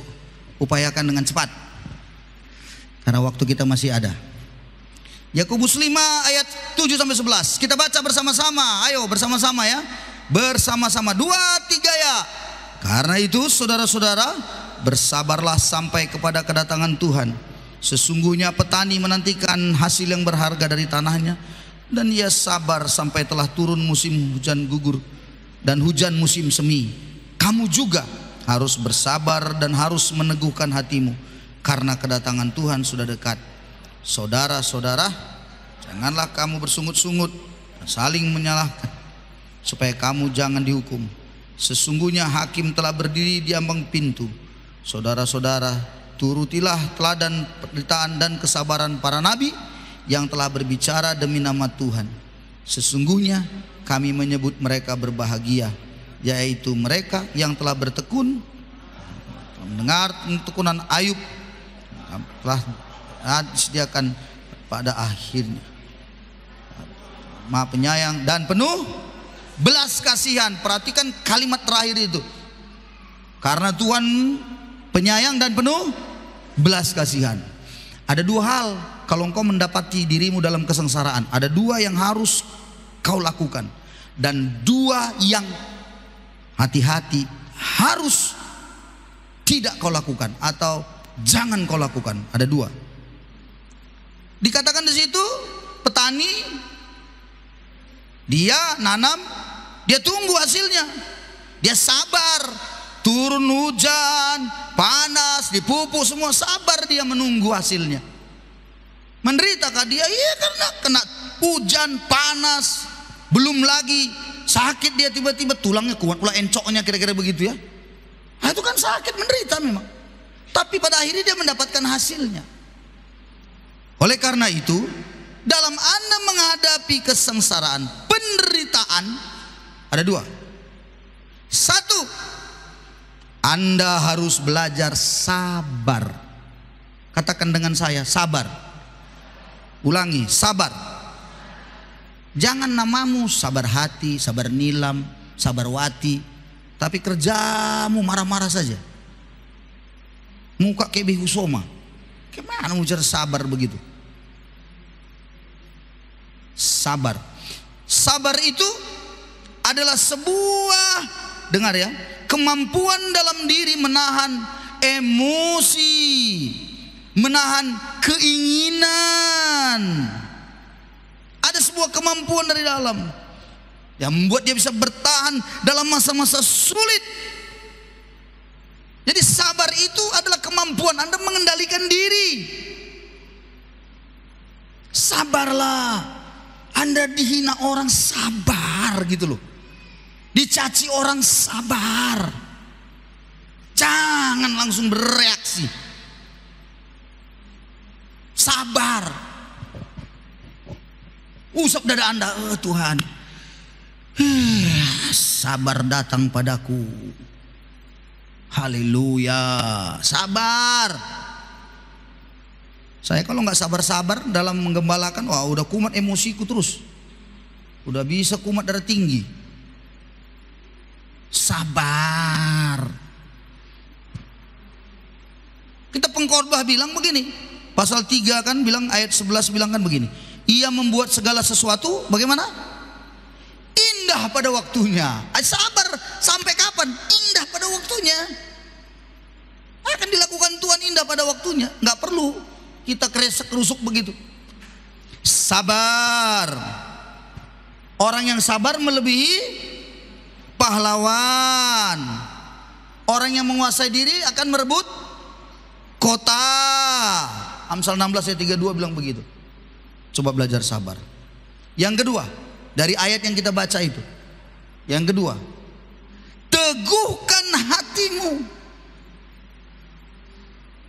upayakan dengan cepat, karena waktu kita masih ada. Yakobus 5 ayat 7 sampai 11. Kita baca bersama-sama. Ayo bersama-sama ya. Bersama-sama 2, 3 ya. Karena itu saudara-saudara, bersabarlah sampai kepada kedatangan Tuhan. Sesungguhnya petani menantikan hasil yang berharga dari tanahnya, dan ia sabar sampai telah turun musim hujan gugur dan hujan musim semi. Kamu juga harus bersabar dan harus meneguhkan hatimu, karena kedatangan Tuhan sudah dekat. Saudara-saudara, janganlah kamu bersungut-sungut dan saling menyalahkan, supaya kamu jangan dihukum. Sesungguhnya hakim telah berdiri di ambang pintu. Saudara-saudara, turutilah teladan penderitaan dan kesabaran para nabi yang telah berbicara demi nama Tuhan. Sesungguhnya kami menyebut mereka berbahagia, yaitu mereka yang telah bertekun mendengar tekunan Ayub, telah disediakan pada akhirnya. Maha penyayang dan penuh belas kasihan. Perhatikan kalimat terakhir itu. Karena Tuhan penyayang dan penuh belas kasihan. Ada dua hal kalau engkau mendapati dirimu dalam kesengsaraan. Ada dua yang harus kau lakukan, dan dua yang hati-hati harus tidak kau lakukan atau jangan kau lakukan. Ada dua. Dikatakan di situ, petani dia nanam, dia tunggu hasilnya, dia sabar, turun hujan, panas, dipupuk semua, sabar dia menunggu hasilnya. Menderitakah dia? Iya, karena kena hujan, panas, belum lagi sakit dia tiba-tiba tulangnya kuat, pula encoknya, kira-kira begitu ya. Nah, itu kan sakit, menderita memang. Tapi pada akhirnya dia mendapatkan hasilnya. Oleh karena itu, dalam Anda menghadapi kesengsaraan, penderitaan, ada dua. Satu, Anda harus belajar sabar. Katakan dengan saya, sabar. Ulangi, sabar. Jangan namamu sabar hati, sabar nilam, sabar wati, tapi kerjamu marah-marah saja. Muka kayak bihusoma. Gimana mau cara sabar begitu? Sabar. Sabar itu adalah sebuah, dengar ya, kemampuan dalam diri menahan emosi, menahan keinginan. Ada sebuah kemampuan dari dalam yang membuat dia bisa bertahan dalam masa-masa sulit. Jadi sabar itu adalah kemampuan Anda mengendalikan diri. Sabarlah. Anda dihina orang, sabar gitu loh. Dicaci orang, sabar. Jangan langsung bereaksi. Sabar. Usap dada Anda, Tuhan, sabar datang padaku. Haleluya. Sabar. Saya kalau nggak sabar-sabar dalam menggembalakan, wah udah kumat emosiku terus. Udah bisa kumat darah tinggi. Sabar. Kita pengkhotbah bilang begini. Pasal 3 kan bilang, ayat 11 bilang kan begini. Ia membuat segala sesuatu bagaimana? Indah pada waktunya. Sabar sampai kapan? Indah pada waktunya. Akan dilakukan Tuhan indah pada waktunya. Nggak perlu kita kerusuk begitu. Sabar. Orang yang sabar melebihi pahlawan. Orang yang menguasai diri akan merebut kota. Amsal 16 ayat 32 bilang begitu. Coba belajar sabar. Yang kedua, dari ayat yang kita baca itu. Yang kedua, teguhkan hatimu.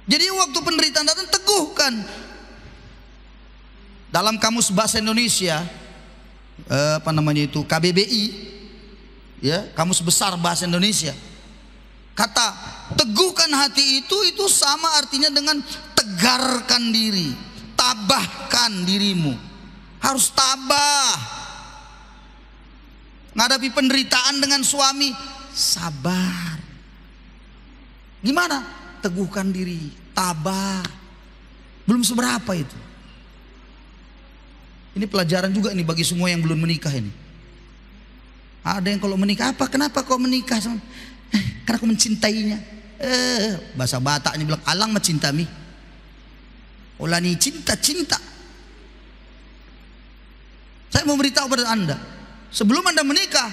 Jadi waktu penderitaan datang, teguhkan. Dalam kamus bahasa Indonesia, apa namanya itu, KBBI, ya, kamus besar bahasa Indonesia, kata teguhkan hati itu sama artinya dengan tegarkan diri, tabahkan dirimu. Harus tabah. Menghadapi penderitaan dengan suami, sabar. Gimana? Teguhkan diri, tabah. Belum seberapa itu. Ini pelajaran juga ini bagi semua yang belum menikah ini. Ada yang kalau menikah, apa? Kenapa kau menikah? Karena aku mencintainya. Bahasa Bataknya bilang, alang mencintami. Olani cinta. Saya mau beritahu pada Anda, sebelum Anda menikah,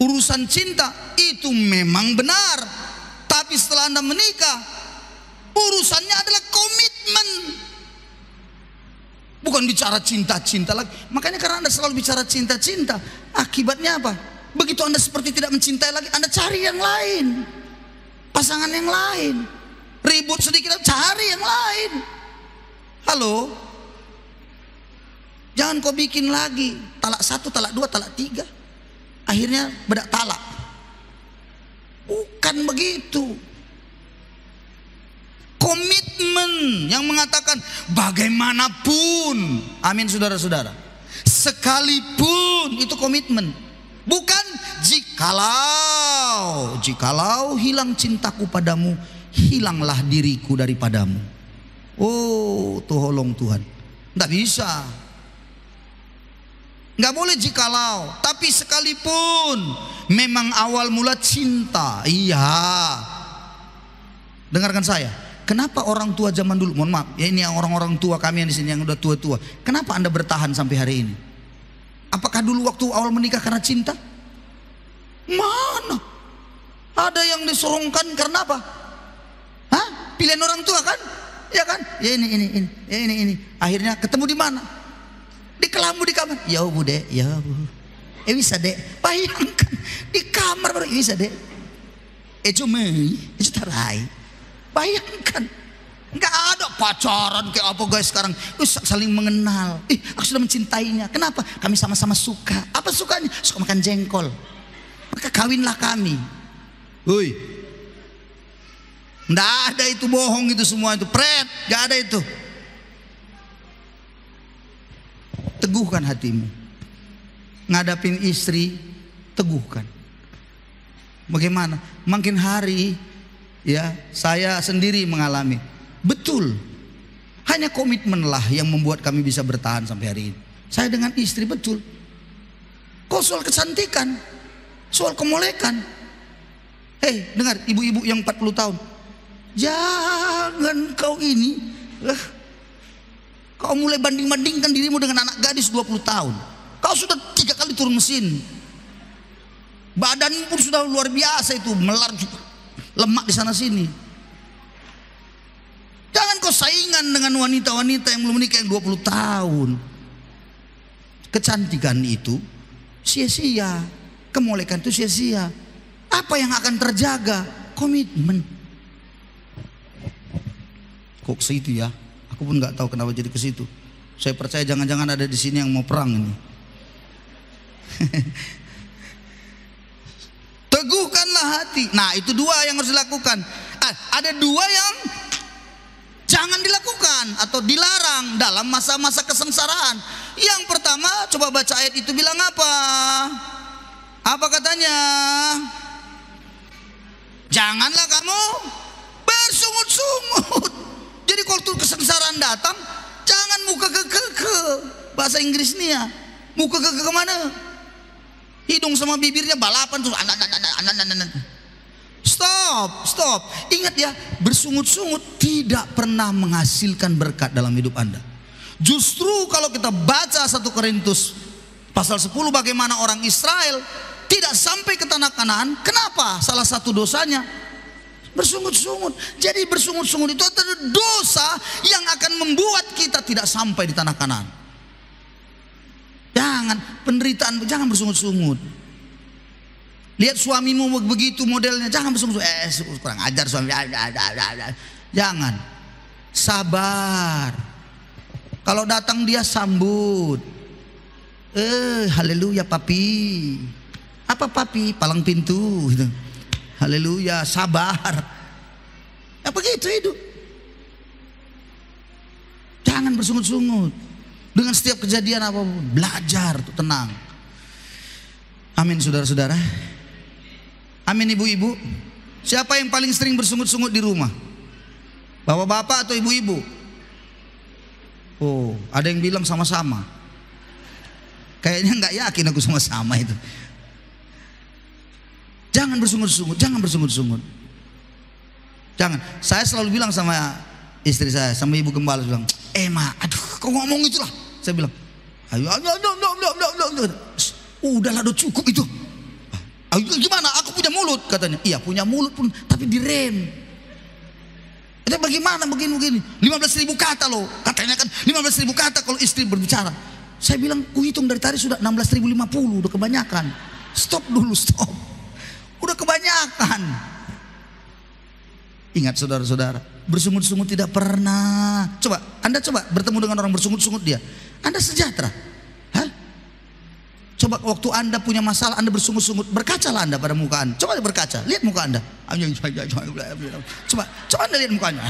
urusan cinta itu memang benar. Tapi setelah Anda menikah, urusannya adalah komitmen. Bukan bicara cinta-cinta lagi. Makanya karena Anda selalu bicara cinta-cinta, akibatnya apa? Begitu Anda seperti tidak mencintai lagi, Anda cari yang lain, pasangan yang lain. Ribut sedikit, cari yang lain. Halo? Jangan kau bikin lagi talak 1, talak 2, talak 3. Akhirnya bedak talak. Bukan begitu. Komitmen yang mengatakan bagaimanapun, amin saudara-saudara, sekalipun, itu komitmen. Bukan jikalau hilang cintaku padamu, hilanglah diriku daripadamu. Oh, tolong Tuhan. Nggak bisa. Nggak boleh jikalau. Tapi sekalipun memang awal mula cinta. Iya. Dengarkan saya. Kenapa orang tua zaman dulu, mohon maaf, ya ini orang-orang tua kami yang di sini yang udah tua-tua. Kenapa Anda bertahan sampai hari ini? Apakah dulu waktu awal menikah karena cinta? Mana? Ada yang disorongkan karena apa? Hah? Pilihan orang tua kan? Ya kan? Ya ini. Akhirnya ketemu di mana? Di kelambu di kamar. Ya bu dek, ya bu. Bisa dek. Bayangkan di kamar baru bisa dek. Cuma, tarai. Bayangkan. Nggak ada pacaran kayak apa guys sekarang. Saling mengenal. Aku sudah mencintainya. Kenapa? Kami sama-sama suka. Apa sukanya? Suka makan jengkol. Maka kawinlah kami. Woi. Nggak ada itu, bohong itu semua itu, pret, nggak ada itu. Teguhkan hatimu. Ngadapin istri, teguhkan. Bagaimana? Makin hari, ya saya sendiri mengalami. Betul. Hanya komitmenlah yang membuat kami bisa bertahan sampai hari ini. Saya dengan istri betul. Kok soal kecantikan, soal kemolekan. Hei, dengar ibu-ibu yang 40 tahun. Jangan kau ini, kau mulai banding-bandingkan dirimu dengan anak gadis 20 tahun. Kau sudah 3 kali turun mesin. Badanmu pun sudah luar biasa itu, melar lemak di sana sini. Jangan kau saingan dengan wanita-wanita yang belum menikah yang 20 tahun. Kecantikan itu sia-sia, kemolekan itu sia-sia. Apa yang akan terjaga? Komitmen. Kok ke situ ya? Aku pun nggak tahu kenapa jadi ke situ. Saya percaya jangan-jangan ada di sini yang mau perang ini. Teguhkanlah hati. Nah, itu 2 yang harus dilakukan. Ada 2 yang jangan dilakukan atau dilarang dalam masa-masa kesengsaraan. Yang pertama, coba baca ayat itu bilang apa? Apa katanya? Janganlah kamu bersungut-sungut. Jadi kalau kesengsaraan datang, jangan muka ke bahasa Inggris nih ya. Muka ke kemana? Hidung sama bibirnya balapan terus. Stop. Ingat ya, bersungut-sungut tidak pernah menghasilkan berkat dalam hidup Anda. Justru kalau kita baca 1 Korintus pasal 10 bagaimana orang Israel tidak sampai ke tanah Kanaan. Kenapa? Salah satu dosanya bersungut-sungut. Jadi bersungut-sungut itu adalah dosa yang akan membuat kita tidak sampai di tanah Kanaan. Jangan penderitaan, jangan bersungut-sungut. Lihat suamimu begitu modelnya, jangan bersungut-sungut. Kurang ajar suami. Jangan. Sabar. Kalau datang dia sambut. Haleluya papi. Apa papi? Palang pintu gitu. Haleluya, sabar. Ya begitu hidup. Jangan bersungut-sungut. Dengan setiap kejadian apapun, belajar tuh tenang. Amin saudara-saudara. Amin ibu-ibu. Siapa yang paling sering bersungut-sungut di rumah? Bapak-bapak atau ibu-ibu? Oh, ada yang bilang sama-sama. Kayaknya nggak yakin aku sama-sama itu. Jangan bersungut-sungut, jangan bersungut-sungut. Jangan. Saya selalu bilang sama istri saya, sama ibu gembala bilang, Ma, aduh, kau ngomong itulah. Saya bilang, ayo, udahlah, udah cukup itu. Ayo, gimana? Aku punya mulut katanya. Iya, punya mulut pun, tapi direm. Itu bagaimana begini? 15.000 kata loh. Katanya kan 15.000 kata kalau istri berbicara. Saya bilang, kuhitung dari tadi sudah 16.050, udah kebanyakan. Stop dulu, stop. Udah kebanyakan. Ingat saudara-saudara, bersungut-sungut tidak pernah. Anda coba bertemu dengan orang bersungut-sungut dia, Anda sejahtera. Hah? Coba waktu Anda punya masalah, Anda bersungut-sungut, berkacalah Anda pada muka Anda. Coba berkaca, lihat muka Anda. Coba Anda lihat mukanya.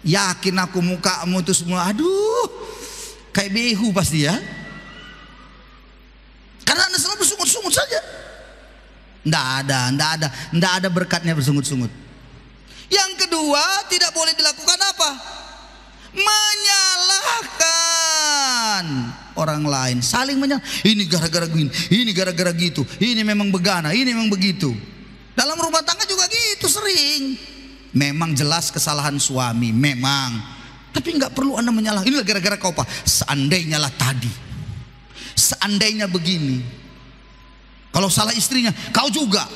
Yakin aku mukamu itu semua, aduh, kayak behu pasti ya. Karena Anda selalu bersungut-sungut saja. Nggak ada berkatnya bersungut-sungut. Yang kedua, kedua, tidak boleh dilakukan apa? Menyalahkan orang lain, saling menyalahkan. Ini gara-gara gini, ini gara-gara gitu, ini memang begana, ini memang begitu. Dalam rumah tangga juga gitu sering. Memang jelas kesalahan suami, memang. Tapi nggak perlu Anda menyalahkan. Ini gara-gara kau apa? Seandainya lah tadi, seandainya begini. Kalau salah istrinya, kau juga.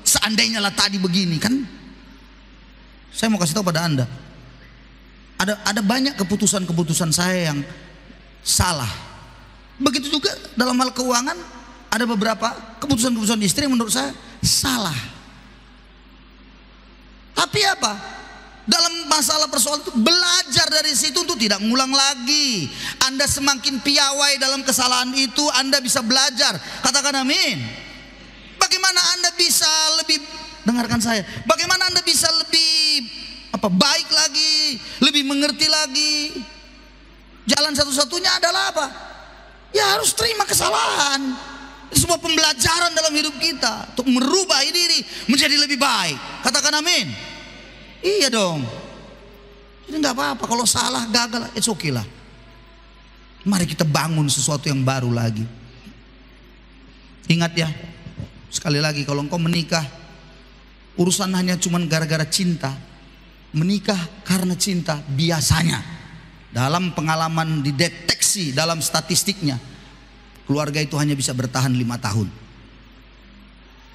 Seandainya lah tadi begini kan. Saya mau kasih tahu pada Anda, ada banyak keputusan-keputusan saya yang salah. Begitu juga dalam hal keuangan, ada beberapa keputusan-keputusan istri yang menurut saya salah. Tapi apa? Dalam masalah persoalan itu belajar dari situ untuk tidak mengulang lagi. Anda semakin piawai dalam kesalahan itu, Anda bisa belajar. Katakan amin. Bagaimana Anda bisa lebih, dengarkan saya, bagaimana Anda bisa lebih baik lagi, lebih mengerti lagi? Jalan satu-satunya adalah apa? Ya harus terima kesalahan. Itu sebuah pembelajaran dalam hidup kita untuk merubah diri menjadi lebih baik. Katakan amin. Iya dong. Jadi nggak apa-apa kalau salah, gagal, it's okay lah. Mari kita bangun sesuatu yang baru lagi. Ingat ya, sekali lagi, kalau engkau menikah, urusan hanya cuman gara-gara cinta. Menikah karena cinta biasanya, dalam pengalaman dideteksi dalam statistiknya, keluarga itu hanya bisa bertahan 5 tahun.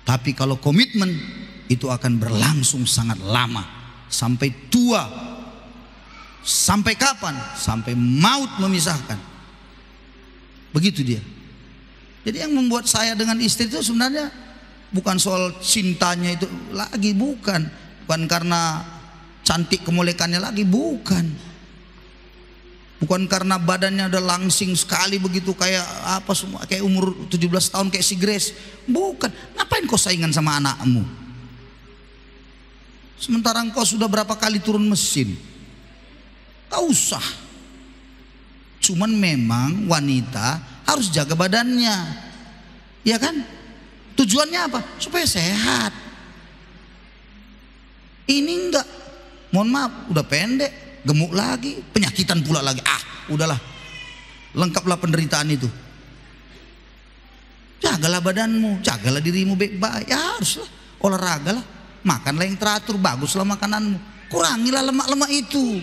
Tapi kalau komitmen, itu akan berlangsung sangat lama. Sampai tua. Sampai kapan? Sampai maut memisahkan. Begitu dia. Jadi yang membuat saya dengan istri itu sebenarnya bukan soal cintanya itu lagi, bukan. Bukan karena cantik kemolekannya lagi, bukan. Bukan karena badannya udah langsing sekali begitu kayak apa semua, kayak umur 17 tahun kayak si Grace. Bukan. Ngapain kau saingan sama anakmu? Sementara engkau sudah berapa kali turun mesin. Gak usah. Cuman memang wanita harus jaga badannya, ya kan? Tujuannya apa? Supaya sehat. Ini enggak, mohon maaf, udah pendek, gemuk lagi, penyakitan pula lagi. Udahlah, lengkaplah penderitaan itu. Jagalah badanmu, jagalah dirimu baik-baik. Ya haruslah, olahraga lah, makanlah yang teratur, baguslah makananmu. Kurangilah lemak-lemak itu,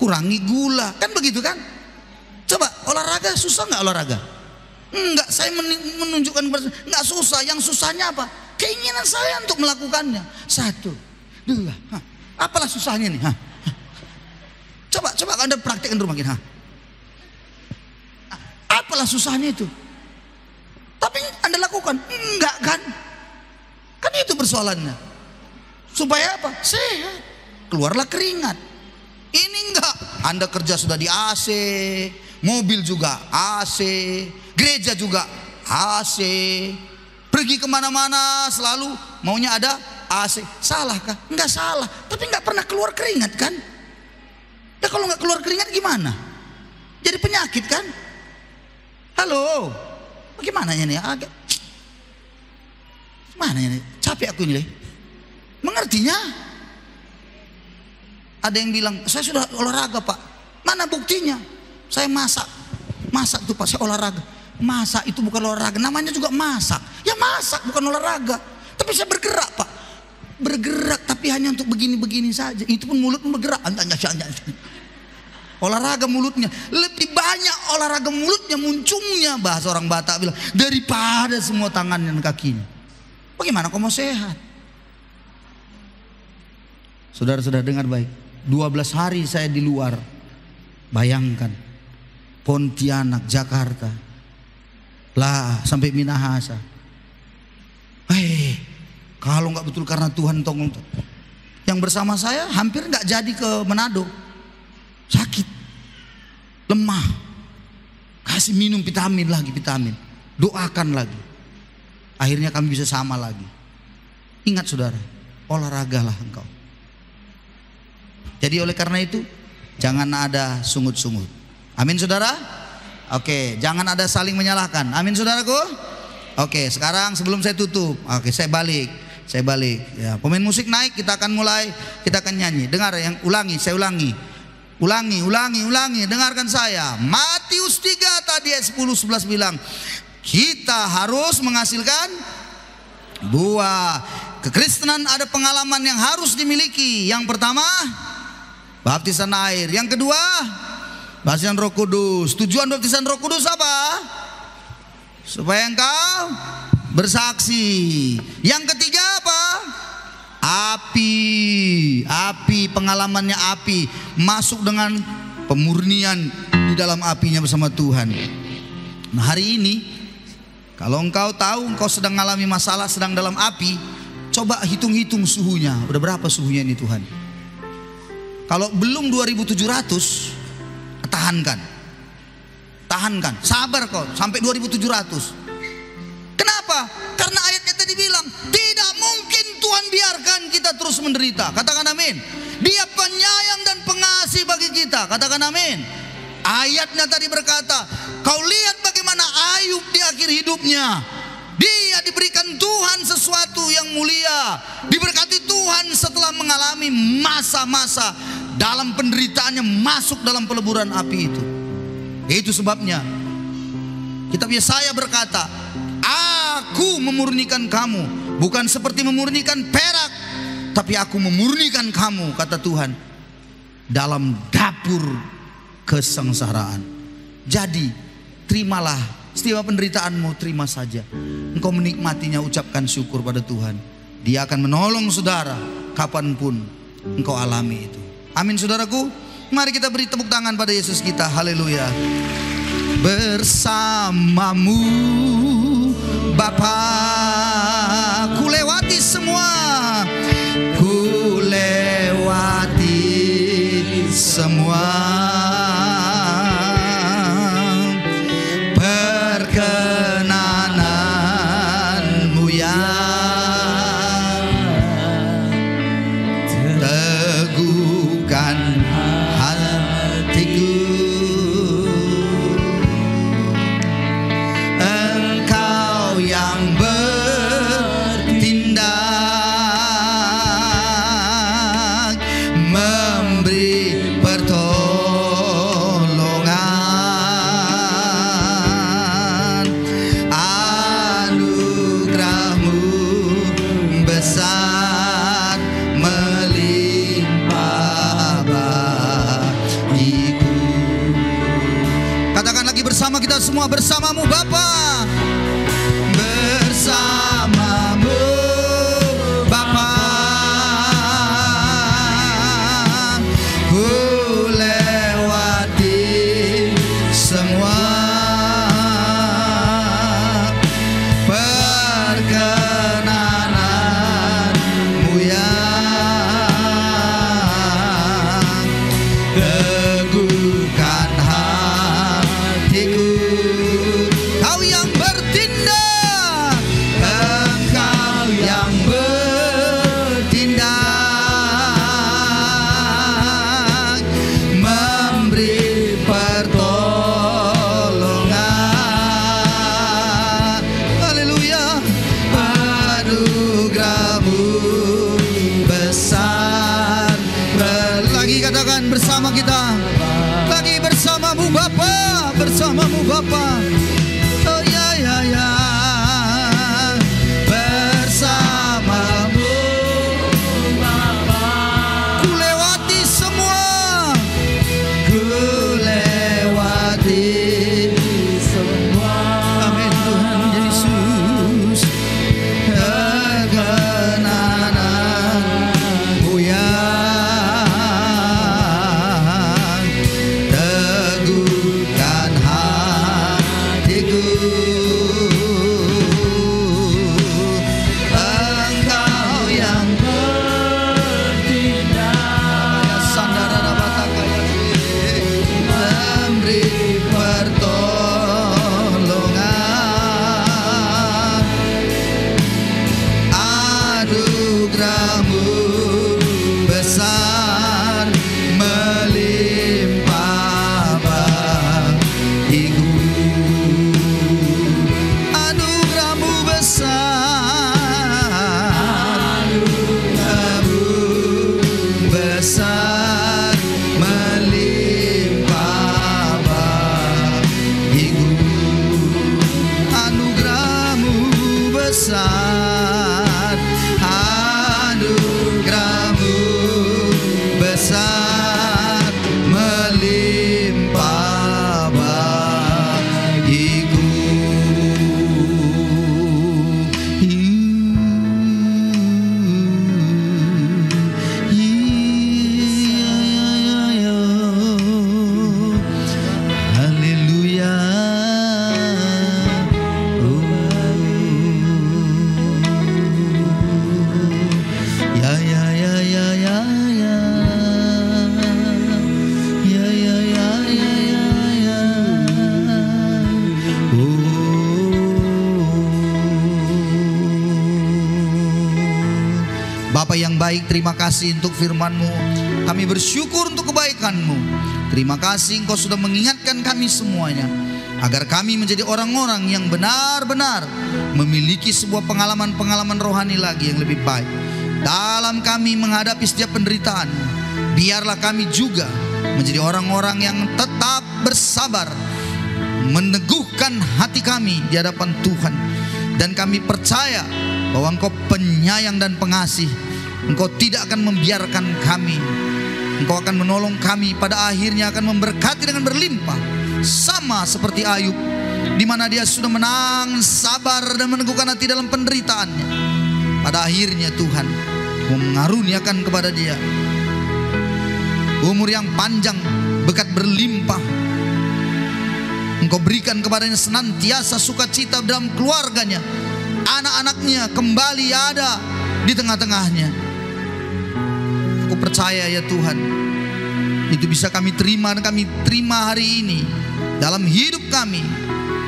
kurangi gula, kan begitu kan? Coba olahraga, susah nggak olahraga? Enggak, saya menunjukkan nggak susah. Yang susahnya apa? Keinginan saya untuk melakukannya. 1, 2, apalah susahnya nih? Coba Anda praktekkan di rumah kita. Apalah susahnya itu? Tapi Anda lakukan? Enggak kan? Kan itu persoalannya. Supaya apa? Sehat. Keluarlah keringat. Ini enggak. Anda kerja sudah di AC, mobil juga AC, gereja juga AC, pergi kemana-mana selalu maunya ada AC. Salahkah? Enggak salah. Tapi enggak pernah keluar keringat kan? Ya kalau enggak keluar keringat gimana? Jadi penyakit kan? Halo, bagaimana ini? Gimana ini? Capek aku ini. Mengertinya? Ada yang bilang, saya sudah olahraga pak. Mana buktinya? Saya masak tuh pak, saya olahraga. Masak itu bukan olahraga, namanya juga masak. Ya masak bukan olahraga. Tapi saya bergerak pak. Bergerak tapi hanya untuk begini-begini saja. Itu pun mulut bergerak. Olahraga mulutnya. Lebih banyak olahraga mulutnya, muncungnya, bahasa orang Batak bilang, daripada semua tangan dan kakinya. Bagaimana kau mau sehat? Saudara-saudara dengar baik. 12 hari saya di luar. Bayangkan, Pontianak, Jakarta, lah sampai Minahasa. Kalau nggak betul karena Tuhan tolong. Yang bersama saya hampir nggak jadi ke Manado. Sakit, lemah. Kasih minum vitamin lagi, vitamin. Doakan lagi. Akhirnya kami bisa sama lagi. Ingat saudara, olahragalah engkau. Jadi oleh karena itu, jangan ada sungut-sungut. Amin saudara. Oke, jangan ada saling menyalahkan. Amin saudaraku. Oke, sekarang sebelum saya tutup, oke saya balik. Saya balik. Ya, pemain musik naik, kita akan mulai, kita akan nyanyi. Dengar yang ulangi, saya ulangi. Ulangi, dengarkan saya. Matius 3 tadi ayat 10 11 bilang, kita harus menghasilkan buah. Kekristenan ada pengalaman yang harus dimiliki. Yang pertama, baptisan air. Yang kedua, baptisan Roh Kudus. Tujuan baptisan Roh Kudus apa? Supaya engkau bersaksi. Yang ketiga apa? Api, pengalamannya api, masuk dengan pemurnian di dalam apinya bersama Tuhan. Nah, hari ini kalau engkau tahu engkau sedang mengalami masalah, sedang dalam api, coba hitung-hitung suhunya. Udah berapa suhunya ini Tuhan? Kalau belum 2700, tahankan, sabar kok sampai 2700. Kenapa? Karena ayatnya tadi bilang, tidak mungkin Tuhan biarkan kita terus menderita. Katakan amin. Dia penyayang dan pengasih bagi kita. Katakan amin. Ayatnya tadi berkata, kau lihat bagaimana Ayub di akhir hidupnya. Dia diberikan Tuhan sesuatu yang mulia, diberkati Tuhan setelah mengalami masa-masa dalam penderitaannya, masuk dalam peleburan api itu. Itu sebabnya kitab Yesaya berkata, aku memurnikan kamu, bukan seperti memurnikan perak, tapi aku memurnikan kamu, kata Tuhan, dalam dapur kesengsaraan. Jadi terimalah setiap penderitaanmu, terima saja. Engkau menikmatinya, ucapkan syukur pada Tuhan. Dia akan menolong saudara kapanpun engkau alami itu. Amin saudaraku. Mari kita beri tepuk tangan pada Yesus kita. Haleluya. Bersamamu Bapa, ku lewati semua, ku lewati semua perkenananmu ya, teguhkan hatiku. Engkau yang bertindak, memberi pertolongan. Anugerahmu besar melimpah bagiku. Katakan lagi bersama kita semua, bersamamu Bapa. Bersamamu Bapa, ku lewati semua perkenananmu yang teguhkan hatiku. Kau yang bertindak, engkau yang bertindak, memberi pertolongan. Haleluya. Anugerahmu besar. Lagi katakan bersama kita. Lagi bersamamu Bapa, bersamamu Bapa. Oh ya ya ya. Bersamamu Bapa, ku lewati semua, ku lewati semua. Amin Tuhan Yesus. Perkenananmu yang teguhkan hatiku. besar, anugerah-Mu besar, melimpah bagiku. Haleluya. Ya ya ya ya ya ya. Ya ya ya ya ya ya. Bapa yang baik, terima kasih untuk firman-Mu. Kami bersyukur untuk kebaikan-Mu. Terima kasih Engkau sudah mengingatkan kami semuanya, agar kami menjadi orang-orang yang benar-benar memiliki sebuah pengalaman-pengalaman rohani lagi yang lebih baik. Dalam kami menghadapi setiap penderitaan, biarlah kami juga menjadi orang-orang yang tetap bersabar, meneguhkan hati kami di hadapan Tuhan. Dan kami percaya bahwa Engkau penyayang dan pengasih. Engkau tidak akan membiarkan kami. Engkau akan menolong kami, pada akhirnya akan memberkati dengan berlimpah. Sama seperti Ayub, di mana dia sudah menang, sabar dan meneguhkan hati dalam penderitaannya. Pada akhirnya Tuhan mengaruniakan kepada dia umur yang panjang, berkat berlimpah. Engkau berikan kepadanya senantiasa sukacita dalam keluarganya. Anak-anaknya kembali ada di tengah-tengahnya. Aku percaya ya Tuhan, itu bisa kami terima dan kami terima hari ini dalam hidup kami,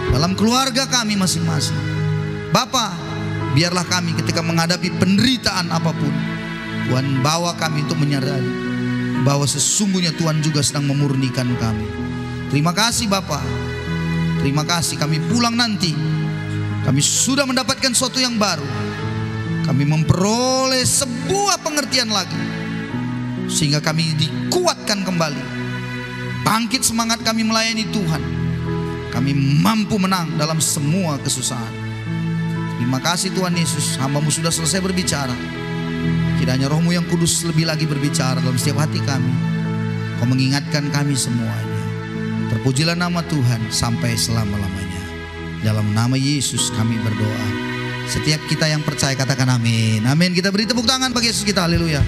dalam keluarga kami masing-masing. Bapa, biarlah kami ketika menghadapi penderitaan apapun, Tuhan bawa kami untuk menyadari bahwa sesungguhnya Tuhan juga sedang memurnikan kami. Terima kasih Bapa. Terima kasih, kami pulang nanti, kami sudah mendapatkan sesuatu yang baru. Kami memperoleh sebuah pengertian lagi, sehingga kami dikuatkan kembali. Bangkit semangat kami melayani Tuhan. Kami mampu menang dalam semua kesusahan. Terima kasih Tuhan Yesus, hamba-Mu sudah selesai berbicara. Kiranya Roh-Mu yang kudus lebih lagi berbicara dalam setiap hati kami. Kau mengingatkan kami semuanya. Terpujilah nama Tuhan sampai selama-lamanya. Dalam nama Yesus kami berdoa. Setiap kita yang percaya katakan amin. Amin. Kita beri tepuk tangan bagi Yesus kita. Haleluya.